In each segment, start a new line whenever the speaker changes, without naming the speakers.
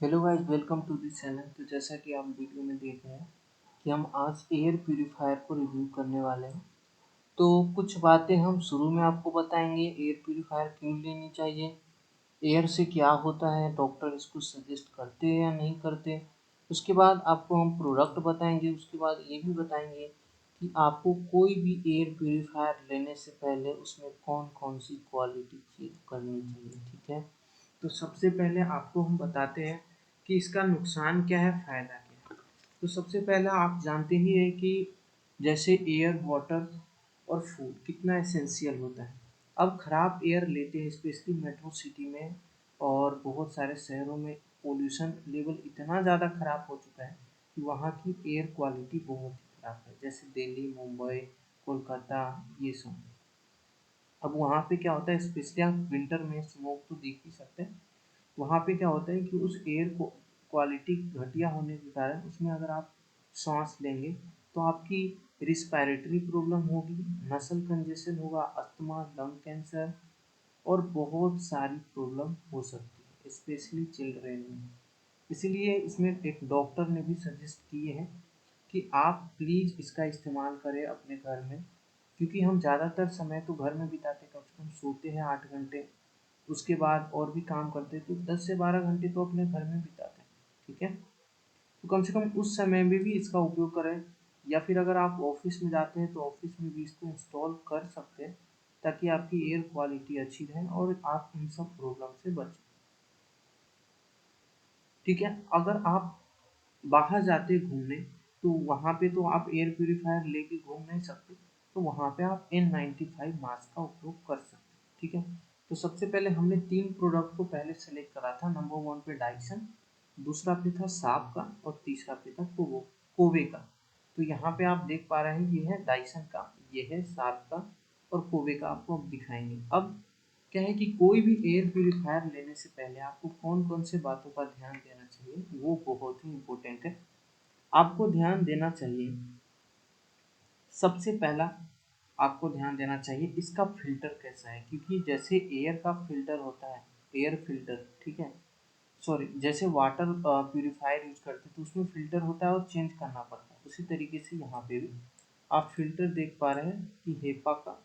Hello guys, welcome to this channel. तो जैसा कि आप वीडियो में देख रहे हैं कि हम आज एयर प्यूरीफायर को रिव्यू करने वाले हैं। तो कुछ बातें हम शुरू में आपको बताएंगे, एयर प्यूरीफायर क्यों लेनी चाहिए, एयर से क्या होता है, डॉक्टर इसको सजेस्ट करते हैं या नहीं करते। उसके बाद आपको हम प्रोडक्ट बताएंगे, उसके बाद ये भी बताएंगे कि आपको कोई भी एयर प्यूरीफायर लेने से पहले उसमें कौन कौन सी क्वालिटी चेक करनी चाहिए। ठीक है, तो सबसे पहले आपको हम बताते हैं कि इसका नुकसान क्या है, फ़ायदा क्या है। तो सबसे पहला आप जानते ही हैं कि जैसे एयर, वाटर और फूड कितना एसेंशियल होता है। अब ख़राब एयर लेते हैं स्पेशली मेट्रो सिटी में और बहुत सारे शहरों में पोल्यूशन लेवल इतना ज़्यादा ख़राब हो चुका है कि वहाँ की एयर क्वालिटी बहुत ही ख़राब है, जैसे दिल्ली, मुंबई, कोलकाता, ये सब। अब वहाँ पे क्या होता है, स्पेशली आप विंटर में स्मोक तो देख ही सकते हैं। वहाँ पे क्या होता है कि उस एयर को क्वालिटी घटिया होने के कारण उसमें अगर आप सांस लेंगे तो आपकी रिस्पायरेटरी प्रॉब्लम होगी, नसल कंजेशन होगा, अस्थमा, लंग कैंसर और बहुत सारी प्रॉब्लम हो सकती है, स्पेशली चिल्ड्रेन में। इसीलिए इसमें एक डॉक्टर ने भी सजेस्ट किए हैं कि आप प्लीज़ इसका इस्तेमाल करें अपने घर में, क्योंकि हम ज़्यादातर समय तो घर में बिताते, कम से कम सोते हैं 8 घंटे, उसके बाद और भी काम करते हैं तो 10 से 12 घंटे तो अपने घर में बिताते हैं। ठीक है, तो कम से कम उस समय में भी इसका उपयोग करें, या फिर अगर आप ऑफिस में जाते हैं तो ऑफिस में भी इसको इंस्टॉल कर सकते हैं, ताकि आपकी एयर क्वालिटी अच्छी रहे और आप इन सब प्रॉब्लम से बचें। ठीक है, अगर आप बाहर जाते घूमने तो वहाँ पे तो आप एयर प्यूरीफायर लेके घूम नहीं सकते, तो वहाँ पे आप N95 मास्क का उपयोग कर सकते हैं। ठीक है, तो सबसे पहले हमने 3 प्रोडक्ट को पहले सेलेक्ट करा था। नंबर 1 पे डाइसन, दूसरा पे था साप का और तीसरा पे था कोवे का। तो यहाँ पे आप देख पा रहे हैं, ये है डाइसन का, ये है साप का और कोवे का, आपको अब दिखाएंगे। अब क्या है कि कोई भी एयर प्यूरीफायर लेने से पहले आपको कौन कौन से बातों का ध्यान देना चाहिए, वो बहुत ही इम्पोर्टेंट है। आपको ध्यान देना चाहिए, सबसे पहला आपको ध्यान देना चाहिए इसका फ़िल्टर कैसा है, क्योंकि जैसे एयर का फ़िल्टर होता है, एयर फ़िल्टर, ठीक है, सॉरी, जैसे वाटर प्यूरीफायर यूज़ करते हैं तो उसमें फ़िल्टर होता है और चेंज करना पड़ता है, उसी तरीके से यहाँ पे भी आप फ़िल्टर देख पा रहे हैं कि हेपा का,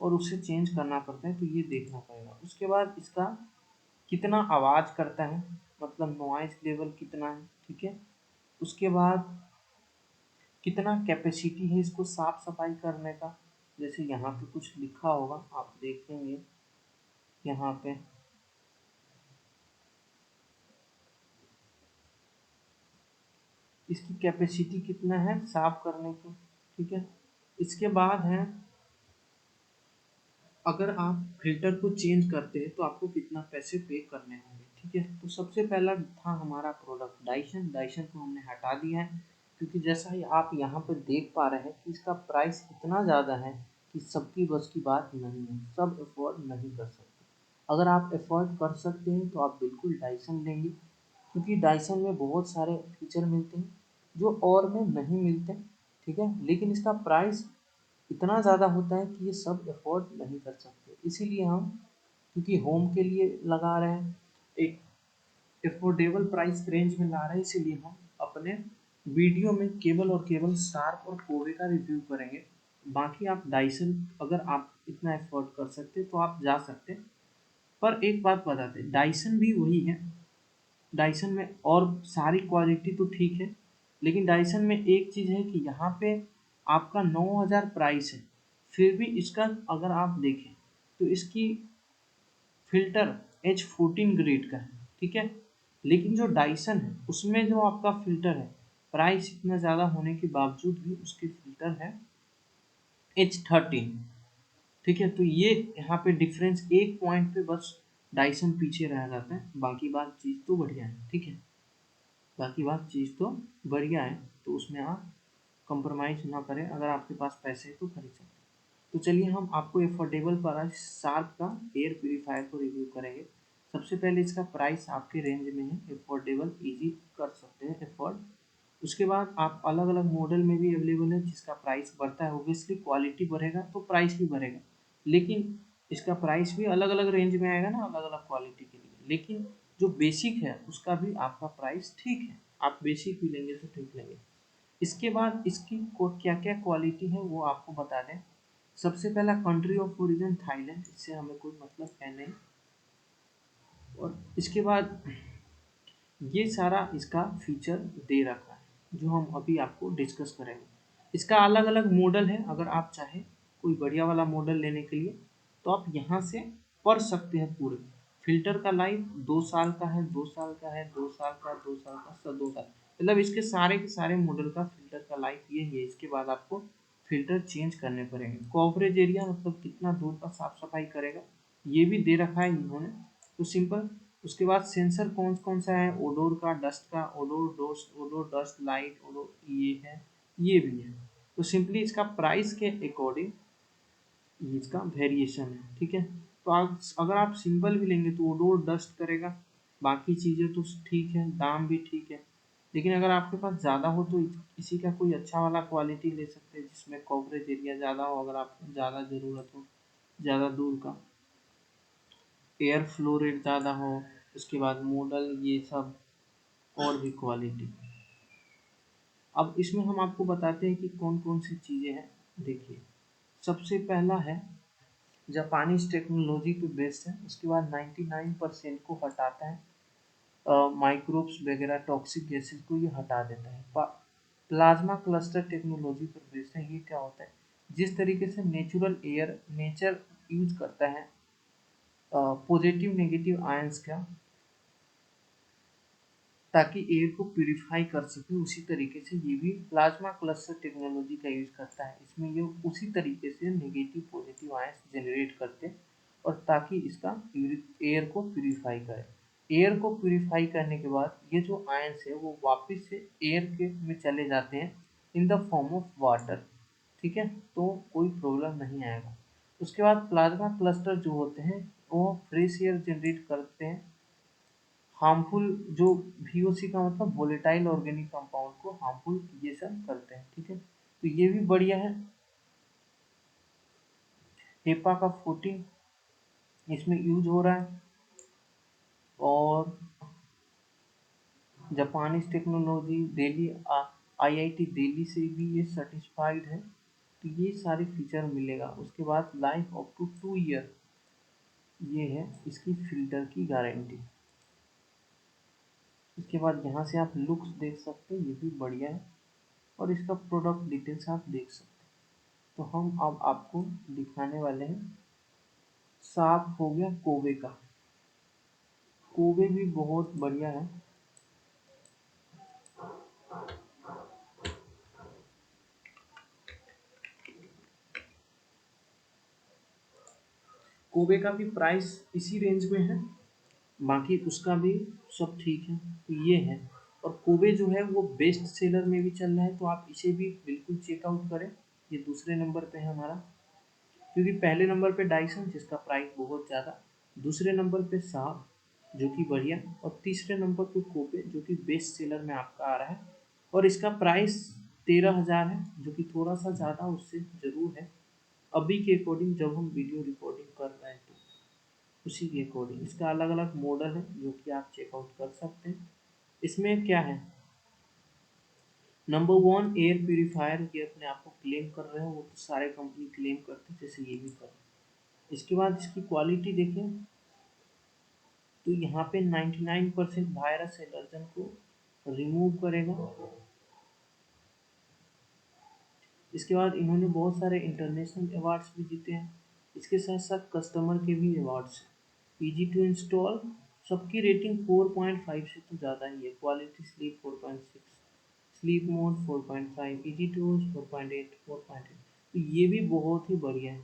और उसे चेंज करना पड़ता है, तो ये देखना पड़ेगा। उसके बाद इसका कितना आवाज़ करता है, मतलब नॉइज़ लेवल कितना है। ठीक है, उसके बाद कितना कैपेसिटी है इसको साफ सफाई करने का, जैसे यहाँ पे कुछ लिखा होगा, आप देखेंगे यहाँ पे इसकी कैपेसिटी कितना है साफ करने की। ठीक है, इसके बाद है अगर आप फिल्टर को चेंज करते हैं तो आपको कितना पैसे पे करने होंगे। ठीक है, तो सबसे पहला था हमारा प्रोडक्ट डाइशन। डाइशन को हमने हटा दिया है, क्योंकि जैसा ही आप यहाँ पर देख पा रहे हैं कि इसका प्राइस इतना ज़्यादा है कि सबकी बस की बात नहीं है, सब अफोर्ड नहीं कर सकते। अगर आप अफोर्ड कर सकते हैं तो आप बिल्कुल डाइसन लेंगे, क्योंकि डाइसन में बहुत सारे फीचर मिलते हैं जो और में नहीं मिलते। ठीक है, लेकिन इसका प्राइस इतना ज़्यादा होता है कि ये सब अफोर्ड नहीं कर सकते, इसीलिए हम, क्योंकि होम के लिए लगा रहे हैं, एक अफोर्डेबल प्राइस रेंज में ला रहे हैं, इसीलिए हम अपने वीडियो में केवल और केवल शार्प और कोवे का रिव्यू करेंगे। बाकी आप डाइसन, अगर आप इतना अफोर्ड कर सकते तो आप जा सकते। पर एक बात बताते, डाइसन भी वही है, डाइसन में और सारी क्वालिटी तो ठीक है, लेकिन डाइसन में एक चीज़ है कि यहाँ पे आपका 9,000 प्राइस है, फिर भी इसका अगर आप देखें तो इसकी फ़िल्टर H14 ग्रेड का है। ठीक है, लेकिन जो डाइसन है उसमें जो आपका फ़िल्टर है, प्राइस इतना ज़्यादा होने के बावजूद भी उसकी फ़िल्टर है H13। ठीक है, तो ये यहाँ पे डिफरेंस एक पॉइंट पे बस डाइसन पीछे रह जाता है, बाकी बात चीज़ तो बढ़िया है। ठीक है, बाकी बात चीज़ तो बढ़िया है, तो उसमें आप कंप्रोमाइज़ ना करें, अगर आपके पास पैसे हैं तो खरीद सकते हैं। तो चलिए हम आपको अफोर्डेबल प्राइस शार्प का एयर प्यूरीफायर को रिव्यू करेंगे। सबसे पहले इसका प्राइस आपके रेंज में है, अफोर्डेबल, ईजी कर सकते हैं अफोर्ड। उसके बाद आप अलग अलग मॉडल में भी अवेलेबल है, जिसका प्राइस बढ़ता है, ओबियसली क्वालिटी बढ़ेगा तो प्राइस भी बढ़ेगा, लेकिन इसका प्राइस भी अलग अलग रेंज में आएगा ना, अलग अलग क्वालिटी के लिए, लेकिन जो बेसिक है उसका भी आपका प्राइस ठीक है, आप बेसिक भी लेंगे तो ठीक लेंगे। इसके बाद इसकी को क्या क्या क्वालिटी है वो आपको बता दें। सबसे पहला कंट्री ऑफ ओरिजिन थाईलैंड, इससे हमें कोई मतलब है नहीं। और इसके बाद ये सारा इसका फीचर दे रखा है जो हम अभी आपको डिस्कस करेंगे। इसका अलग अलग मॉडल है, अगर आप चाहें कोई बढ़िया वाला मॉडल लेने के लिए तो आप यहाँ से पढ़ सकते हैं पूरे। फिल्टर का लाइफ 2 साल का है, 2 साल का है, 2 साल का, 2 साल का, 2 साल, मतलब इसके सारे के सारे मॉडल का फिल्टर का लाइफ ये है। इसके बाद आपको फिल्टर चेंज करने पड़ेंगे। कवरेज एरिया मतलब कितना दूर का साफ सफाई करेगा ये भी दे रखा है इन्होंने, तो सिंपल। उसके बाद सेंसर कौन कौन सा है, ओडोर का, डस्ट का, odour डोस्ट, odour dust light, odour ये है, ये भी है। तो सिंपली इसका प्राइस के अकॉर्डिंग इसका वेरिएशन है, ठीक है। तो आप अगर आप सिंपल भी लेंगे तो ओडोर डस्ट करेगा, बाकी चीज़ें तो ठीक है, दाम भी ठीक है। लेकिन अगर आपके पास ज़्यादा हो तो इसी का कोई अच्छा वाला क्वालिटी ले सकते हैं जिसमें कवरेज एरिया ज़्यादा हो, अगर आपको ज़्यादा ज़रूरत हो, ज़्यादा दूर का, एयर फ्लो रेट ज़्यादा हो, उसके बाद मॉडल ये सब, और भी क्वालिटी। अब इसमें हम आपको बताते हैं कि कौन कौन सी चीज़ें हैं। देखिए, सबसे पहला है जापानीज टेक्नोलॉजी पे बेस्ड है। उसके बाद 99% को हटाता है, माइक्रोब्स वगैरह टॉक्सिक गैसेस को ये हटा देता है। प्लाज्मा क्लस्टर टेक्नोलॉजी पर बेस्ड है। ये क्या होता है, जिस तरीके से नेचर यूज करता है पॉजिटिव नेगेटिव आयंस का ताकि एयर को प्यूरिफाई कर सके, उसी तरीके से ये भी प्लाज्मा क्लस्टर टेक्नोलॉजी का यूज करता है। इसमें ये उसी तरीके से नेगेटिव पॉजिटिव आयंस जनरेट करते हैं और ताकि इसका एयर को प्यूरिफाई करे। एयर को प्यूरिफाई करने के बाद ये जो आयंस है वो वापस से एयर के में चले जाते हैं in the form of water, ठीक है, तो कोई प्रॉब्लम नहीं आएगा। उसके बाद प्लाज्मा क्लस्टर जो होते हैं वो फ्रेश एयर जनरेट करते हैं, हार्मफुल जो VOC का मतलब वोलेटाइल ऑर्गेनिक कंपाउंड को हार्मफुल ये सब करते हैं, ठीक है। तो ये भी बढ़िया है। हेपा का 14 इसमें यूज हो रहा है, और Japanese technology Delhi IIT Delhi से भी ये सर्टिफाइड है, तो ये सारे फीचर मिलेगा। उसके बाद लाइफ अप टू 2 ईयर ये है इसकी फिल्टर की गारंटी। इसके बाद यहाँ से आप लुक्स देख सकते हैं, ये भी बढ़िया है, और इसका प्रोडक्ट डिटेल्स आप देख सकते हैं। तो हम अब आपको दिखाने वाले हैं, साफ हो गया कोबे का। कोबे भी बहुत बढ़िया है। कोबे का भी प्राइस इसी रेंज में है, बाकी उसका भी सब ठीक है। तो ये है, और कोबे जो है वो बेस्ट सेलर में भी चल रहा है, तो आप इसे भी बिल्कुल चेकआउट करें। ये दूसरे नंबर पे है हमारा, क्योंकि पहले नंबर पे डाइसन जिसका प्राइस बहुत ज़्यादा, दूसरे नंबर पे साब जो कि बढ़िया, और तीसरे नंबर पे कोपे जो कि बेस्ट सेलर में आपका आ रहा है। और इसका प्राइस 13,000 है, जो कि थोड़ा सा ज़्यादा उससे ज़रूर है अभी के अकॉर्डिंग, जब हम वीडियो रिकॉर्डिंग कर रहे हैं तो उसी के अकॉर्डिंग। इसका अलग अलग मॉडल है जो कि आप चेकआउट कर सकते हैं। इसमें क्या है, नंबर 1 एयर प्योरीफायर, ये अपने आप को क्लेम कर रहे हैं, वो तो सारे कंपनी क्लेम करते हैं जैसे ये भी कर रहे हैं। इसके बाद इसकी क्वालिटी देखें तो यहाँ पे 99% वायरस एलर्जन को रिमूव करेगा। इसके बाद इन्होंने बहुत सारे इंटरनेशनल अवार्ड्स भी जीते हैं। इसके साथ साथ कस्टमर के भी अवार्ड्स हैं। ईजी टू इंस्टॉल, सबकी रेटिंग 4.5 से तो ज़्यादा ही है। Quality sleep 4.6, sleep mode 4.5, easy to use 4.8, 4.8, तो ये भी बहुत ही बढ़िया है।